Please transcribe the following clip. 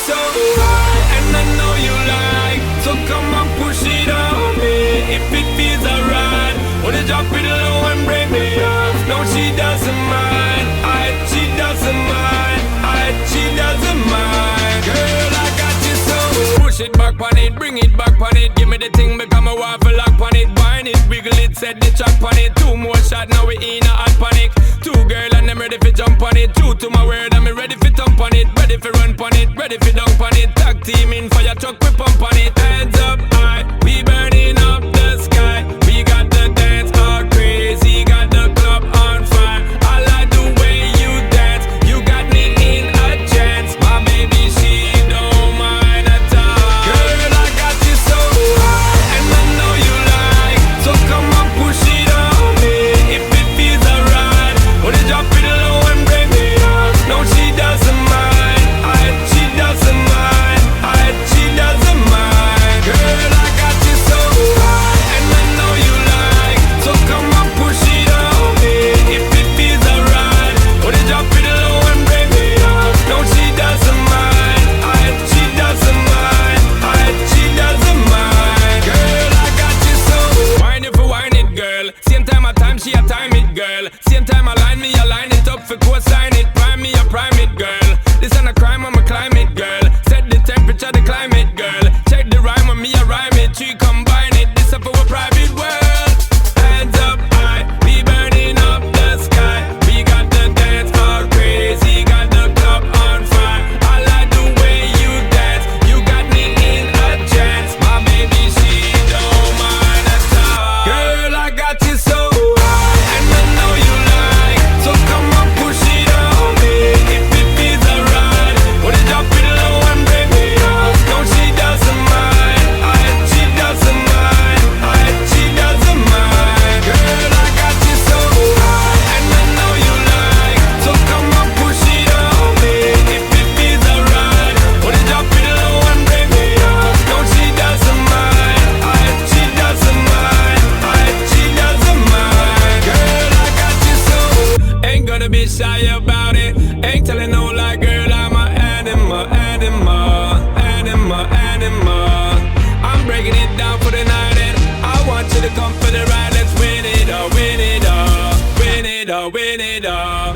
so high, and I know you like. So come on, push it on me if it feels alright. Wanna drop it low and break me off. No, she doesn't mind. She doesn't mind. She doesn't mind. Girl, I got you so. Push it back on it, bring it back on it. Give me the thing, become a waffle lock on it. Wine it, wiggle it, set the track on it. Two more shots, now we in a hot panic. Two girl and them ready for jump on it. True to my word, I'm ready for thump on it. Ready for run on it, ready for dunk on it. Tag team in fire truck, we pump on it. Hands up high, we burning up the sky. We got the dance all crazy, got the club on fire. I like the way you dance, you got me in a trance. My baby, she don't mind at all. Girl, I got you so high, and I know you like. So come on, push it on me if it feels alright. Wanna drop it low and break me off. No, she doesn't mind. She doesn't mind. She doesn't mind. Girl, I got you so high, and I know you like. So come on, push it on me if it feels alright. Wanna drop it low and break me off. No, she doesn't mind. She doesn't mind. She doesn't mind. Girl, I got you so. Wine it for wine it, girl. Same time a time, she a time it, girl. Same time I line me, I line it up for co-sign it. Prime me, I prime it, girl. This ain't a crime, I'm a climate, girl. Set the temperature, the climate, girl. Check the rhyme on me, I rhyme it. Three combine it, this up for a private world. Hands up high, we burning up the sky. We got the dance all crazy, got the club on fire. I like the way you dance, you got me in a trance. My baby, she don't mind at all. Girl, I got you so high, and I know you like. So come on, push it on me if it feels alright. Wanna drop it low and break me off. No, she doesn't mind. She doesn't mind. She doesn't mind. Girl, I got you so high, and I know you like. So come on, push it on me if it feels alright. Wanna drop it low and break me off. No, she doesn't mind. She doesn't mind. She doesn't mind. Girl, I got you so. Ain't gonna be shy about it. Ain't telling no lie, girl, I'm a animal, animal, animal, animal. I'm breaking it down for the night, and I want you to come for the ride. Let's win it all, win it all, win it all, win it all.